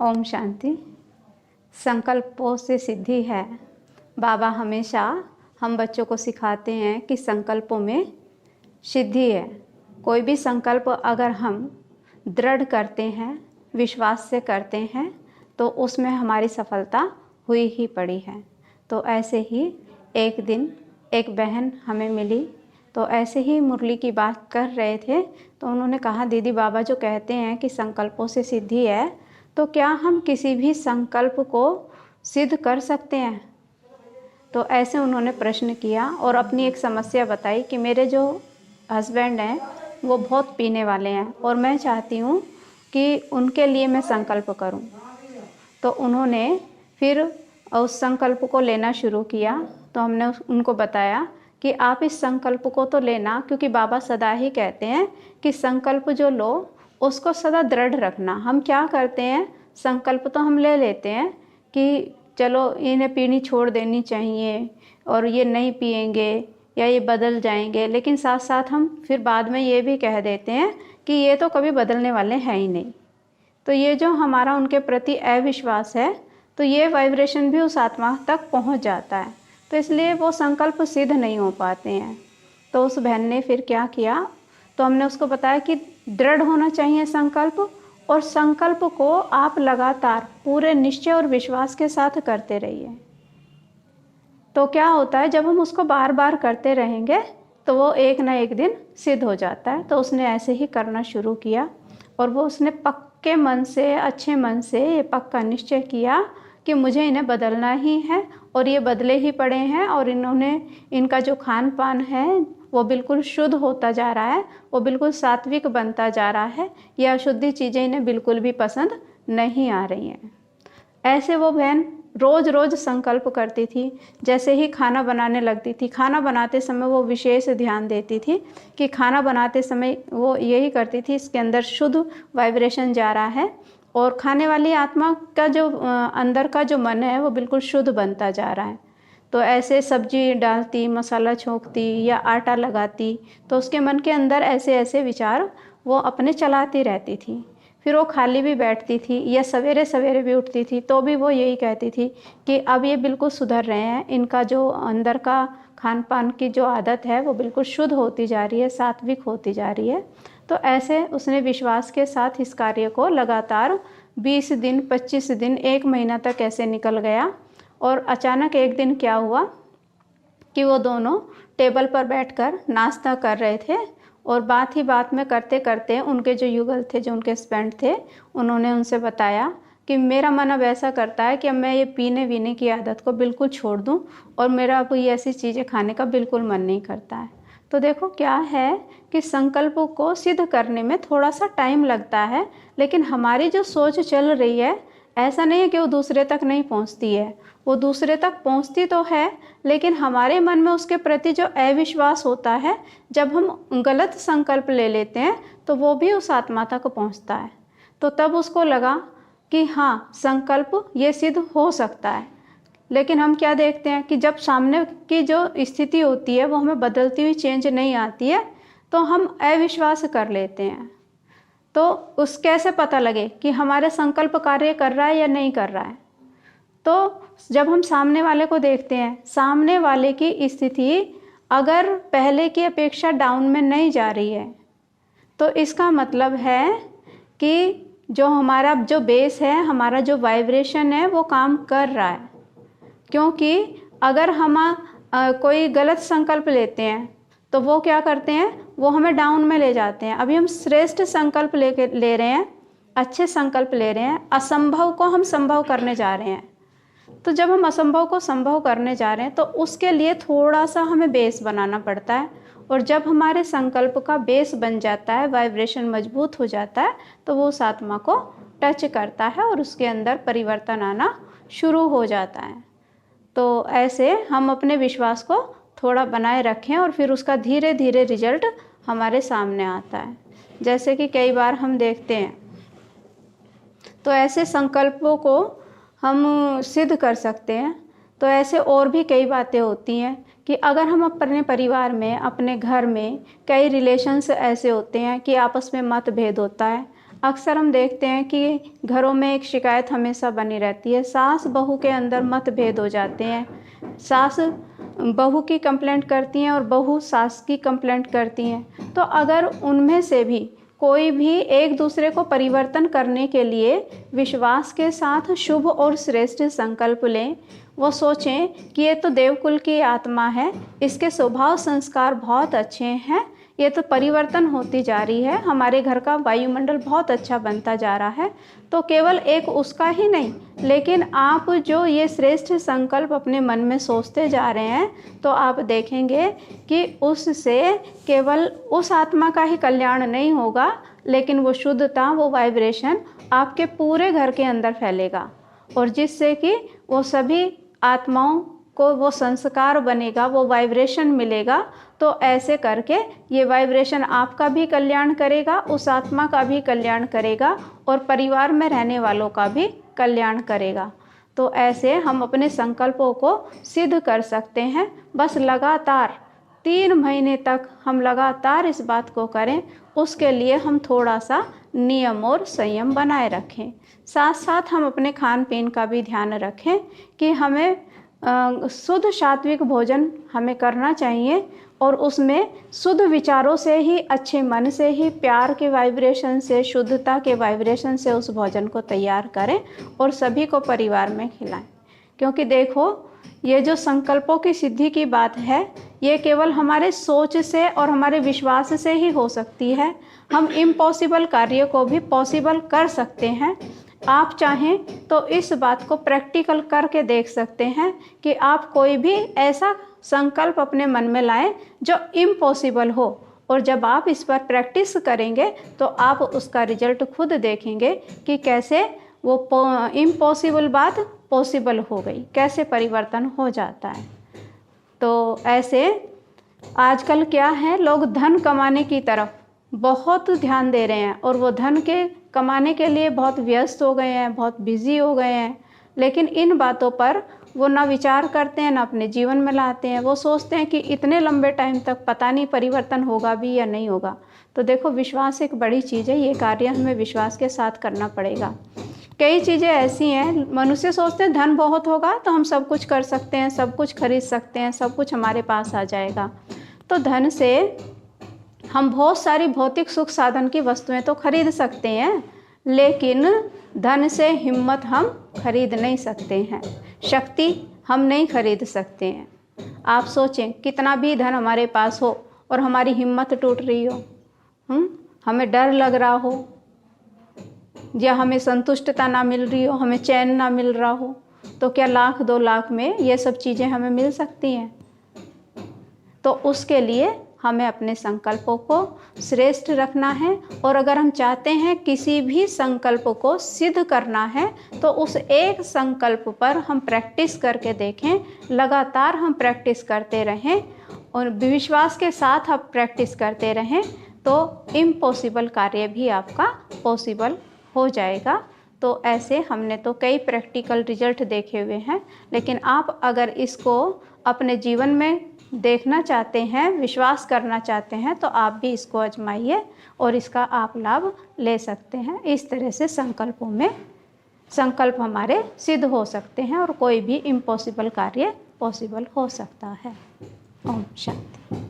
ओम शांति। संकल्पों से सिद्धि है। बाबा हमेशा हम बच्चों को सिखाते हैं कि संकल्पों में सिद्धि है। कोई भी संकल्प अगर हम दृढ़ करते हैं, विश्वास से करते हैं, तो उसमें हमारी सफलता हुई ही पड़ी है। तो ऐसे ही एक दिन एक बहन हमें मिली, तो ऐसे ही मुरली की बात कर रहे थे, तो उन्होंने कहा, दीदी बाबा जो कहते हैं कि संकल्पों से सिद्धि है, तो क्या हम किसी भी संकल्प को सिद्ध कर सकते हैं? तो ऐसे उन्होंने प्रश्न किया और अपनी एक समस्या बताई कि मेरे जो हस्बैंड हैं वो बहुत पीने वाले हैं और मैं चाहती हूँ कि उनके लिए मैं संकल्प करूँ। तो उन्होंने फिर उस संकल्प को लेना शुरू किया। तो हमने उनको बताया कि आप इस संकल्प को तो लेना, क्योंकि बाबा सदा ही कहते हैं कि संकल्प जो लो उसको सदा दृढ़ रखना। हम क्या करते हैं, संकल्प तो हम ले लेते हैं कि चलो इन्हें पीनी छोड़ देनी चाहिए और ये नहीं पिएंगे या ये बदल जाएंगे, लेकिन साथ साथ हम फिर बाद में ये भी कह देते हैं कि ये तो कभी बदलने वाले हैं ही नहीं। तो ये जो हमारा उनके प्रति अविश्वास है, तो ये वाइब्रेशन भी उस आत्मा तक पहुंच जाता है, तो इसलिए वो संकल्प सिद्ध नहीं हो पाते हैं। तो उस बहन ने फिर क्या किया, तो हमने उसको बताया कि दृढ़ होना चाहिए संकल्प, और संकल्प को आप लगातार पूरे निश्चय और विश्वास के साथ करते रहिए। तो क्या होता है, जब हम उसको बार बार करते रहेंगे तो वो एक ना एक दिन सिद्ध हो जाता है। तो उसने ऐसे ही करना शुरू किया और वो उसने पक्के मन से, अच्छे मन से ये पक्का निश्चय किया कि मुझे इन्हें बदलना ही है, और ये बदले ही पड़े हैं। और इनका जो खान पान है वो बिल्कुल शुद्ध होता जा रहा है, वो बिल्कुल सात्विक बनता जा रहा है। ये अशुद्धि चीज़ें इन्हें बिल्कुल भी पसंद नहीं आ रही हैं। ऐसे वो बहन रोज़ रोज़ संकल्प करती थी। जैसे ही खाना बनाने लगती थी, खाना बनाते समय वो विशेष ध्यान देती थी कि खाना बनाते समय वो यही करती थी, इसके अंदर शुद्ध वाइब्रेशन जा रहा है और खाने वाली आत्मा का जो अंदर का जो मन है वो बिल्कुल शुद्ध बनता जा रहा है। तो ऐसे सब्जी डालती, मसाला छोंकती या आटा लगाती, तो उसके मन के अंदर ऐसे ऐसे विचार वो अपने चलाती रहती थी। फिर वो खाली भी बैठती थी या सवेरे सवेरे भी उठती थी, तो भी वो यही कहती थी कि अब ये बिल्कुल सुधर रहे हैं, इनका जो अंदर का खान पान की जो आदत है वो बिल्कुल शुद्ध होती जा रही है, सात्विक होती जा रही है। तो ऐसे उसने विश्वास के साथ इस कार्य को लगातार 20 दिन, 25 दिन, 1 महीना तक ऐसे निकल गया। और अचानक एक दिन क्या हुआ कि वो दोनों टेबल पर बैठकर नाश्ता कर रहे थे, और बात ही बात में करते करते उनके जो युगल थे, जो उनके हस्बैंड थे, उन्होंने उनसे बताया कि मेरा मन अब ऐसा करता है कि अब मैं ये पीने वीने की आदत को बिल्कुल छोड़ दूं और मेरा अब ये ऐसी चीज़ें खाने का बिल्कुल मन नहीं करता है। तो देखो क्या है कि संकल्प को सिद्ध करने में थोड़ा सा टाइम लगता है, लेकिन हमारी जो सोच चल रही है, ऐसा नहीं है कि वो दूसरे तक नहीं पहुंचती है, वो दूसरे तक पहुंचती तो है, लेकिन हमारे मन में उसके प्रति जो अविश्वास होता है, जब हम गलत संकल्प ले लेते हैं तो वो भी उस आत्मा तक पहुंचता है। तो तब उसको लगा कि हाँ, संकल्प ये सिद्ध हो सकता है। लेकिन हम क्या देखते हैं कि जब सामने की जो स्थिति होती है वो हमें बदलती हुई चेंज नहीं आती है, तो हम अविश्वास कर लेते हैं। तो उस कैसे पता लगे कि हमारे संकल्प कार्य कर रहा है या नहीं कर रहा है? तो जब हम सामने वाले को देखते हैं, सामने वाले की स्थिति अगर पहले की अपेक्षा डाउन में नहीं जा रही है, तो इसका मतलब है कि जो हमारा जो बेस है, हमारा जो वाइब्रेशन है वो काम कर रहा है। क्योंकि अगर हम कोई गलत संकल्प लेते हैं तो वो क्या करते हैं, वो हमें डाउन में ले जाते हैं। अभी हम श्रेष्ठ संकल्प ले रहे हैं, अच्छे संकल्प ले रहे हैं, असंभव को हम संभव करने जा रहे हैं। तो जब हम असंभव को संभव करने जा रहे हैं तो उसके लिए थोड़ा सा हमें बेस बनाना पड़ता है, और जब हमारे संकल्प का बेस बन जाता है, वाइब्रेशन मजबूत हो जाता है, तो वो उस आत्मा को टच करता है और उसके अंदर परिवर्तन आना शुरू हो जाता है। तो ऐसे हम अपने विश्वास को थोड़ा बनाए रखें और फिर उसका धीरे धीरे रिजल्ट हमारे सामने आता है। जैसे कि कई बार हम देखते हैं, तो ऐसे संकल्पों को हम सिद्ध कर सकते हैं। तो ऐसे और भी कई बातें होती हैं कि अगर हम अपने परिवार में, अपने घर में, कई रिलेशंस ऐसे होते हैं कि आपस में मतभेद होता है, अक्सर हम देखते हैं कि घरों में एक शिकायत हमेशा बनी रहती है, सास बहू के अंदर मतभेद हो जाते हैं। सास बहू की कंप्लेंट करती हैं और बहू सास की कंप्लेंट करती हैं। तो अगर उनमें से भी कोई भी एक दूसरे को परिवर्तन करने के लिए विश्वास के साथ शुभ और श्रेष्ठ संकल्प लें, वो सोचें कि ये तो देवकुल की आत्मा है, इसके स्वभाव संस्कार बहुत अच्छे हैं, ये तो परिवर्तन होती जा रही है, हमारे घर का वायुमंडल बहुत अच्छा बनता जा रहा है, तो केवल एक उसका ही नहीं, लेकिन आप जो ये श्रेष्ठ संकल्प अपने मन में सोचते जा रहे हैं, तो आप देखेंगे कि उससे केवल उस आत्मा का ही कल्याण नहीं होगा, लेकिन वो शुद्धता, वो वाइब्रेशन आपके पूरे घर के अंदर फैलेगा, और जिससे कि वो सभी आत्माओं को वो संस्कार बनेगा, वो वाइब्रेशन मिलेगा। तो ऐसे करके ये वाइब्रेशन आपका भी कल्याण करेगा, उस आत्मा का भी कल्याण करेगा, और परिवार में रहने वालों का भी कल्याण करेगा। तो ऐसे हम अपने संकल्पों को सिद्ध कर सकते हैं। बस लगातार 3 महीने तक हम लगातार इस बात को करें, उसके लिए हम थोड़ा सा नियम और संयम बनाए रखें। साथ साथ हम अपने खान पीन का भी ध्यान रखें कि हमें शुद्ध सात्विक भोजन हमें करना चाहिए, और उसमें शुद्ध विचारों से ही, अच्छे मन से ही, प्यार के वाइब्रेशन से, शुद्धता के वाइब्रेशन से उस भोजन को तैयार करें और सभी को परिवार में खिलाएं। क्योंकि देखो, ये जो संकल्पों की सिद्धि की बात है, ये केवल हमारे सोच से और हमारे विश्वास से ही हो सकती है। हम इम्पॉसिबल कार्य को भी पॉसिबल कर सकते हैं। आप चाहें तो इस बात को प्रैक्टिकल करके देख सकते हैं कि आप कोई भी ऐसा संकल्प अपने मन में लाएं जो इम्पॉसिबल हो, और जब आप इस पर प्रैक्टिस करेंगे तो आप उसका रिजल्ट खुद देखेंगे कि कैसे वो इम्पॉसिबल बात पॉसिबल हो गई, कैसे परिवर्तन हो जाता है। तो ऐसे आजकल क्या है, लोग धन कमाने की तरफ बहुत ध्यान दे रहे हैं, और वो धन के कमाने के लिए बहुत व्यस्त हो गए हैं, बहुत बिजी हो गए हैं, लेकिन इन बातों पर वो ना विचार करते हैं, ना अपने जीवन में लाते हैं। वो सोचते हैं कि इतने लंबे टाइम तक पता नहीं परिवर्तन होगा भी या नहीं होगा। तो देखो, विश्वास एक बड़ी चीज़ है, ये कार्य हमें विश्वास के साथ करना पड़ेगा। कई चीज़ें ऐसी हैं, मनुष्य सोचते हैं धन बहुत होगा तो हम सब कुछ कर सकते हैं, सब कुछ खरीद सकते हैं, सब कुछ हमारे पास आ जाएगा। तो धन से हम बहुत सारी भौतिक सुख साधन की वस्तुएं तो खरीद सकते हैं, लेकिन धन से हिम्मत हम खरीद नहीं सकते हैं, शक्ति हम नहीं खरीद सकते हैं। आप सोचें, कितना भी धन हमारे पास हो और हमारी हिम्मत टूट रही हो, हमें डर लग रहा हो, या हमें संतुष्टता ना मिल रही हो, हमें चैन ना मिल रहा हो, तो क्या 1 लाख 2 लाख में ये सब चीज़ें हमें मिल सकती हैं? तो उसके लिए हमें अपने संकल्पों को श्रेष्ठ रखना है, और अगर हम चाहते हैं किसी भी संकल्प को सिद्ध करना है, तो उस एक संकल्प पर हम प्रैक्टिस करके देखें, लगातार हम प्रैक्टिस करते रहें, और विश्वास के साथ आप प्रैक्टिस करते रहें, तो इम्पॉसिबल कार्य भी आपका पॉसिबल हो जाएगा। तो ऐसे हमने तो कई प्रैक्टिकल रिजल्ट देखे हुए हैं, लेकिन आप अगर इसको अपने जीवन में देखना चाहते हैं, विश्वास करना चाहते हैं, तो आप भी इसको आजमाइए और इसका आप लाभ ले सकते हैं। इस तरह से संकल्प हमारे सिद्ध हो सकते हैं, और कोई भी इम्पॉसिबल कार्य पॉसिबल हो सकता है। ओम शांति।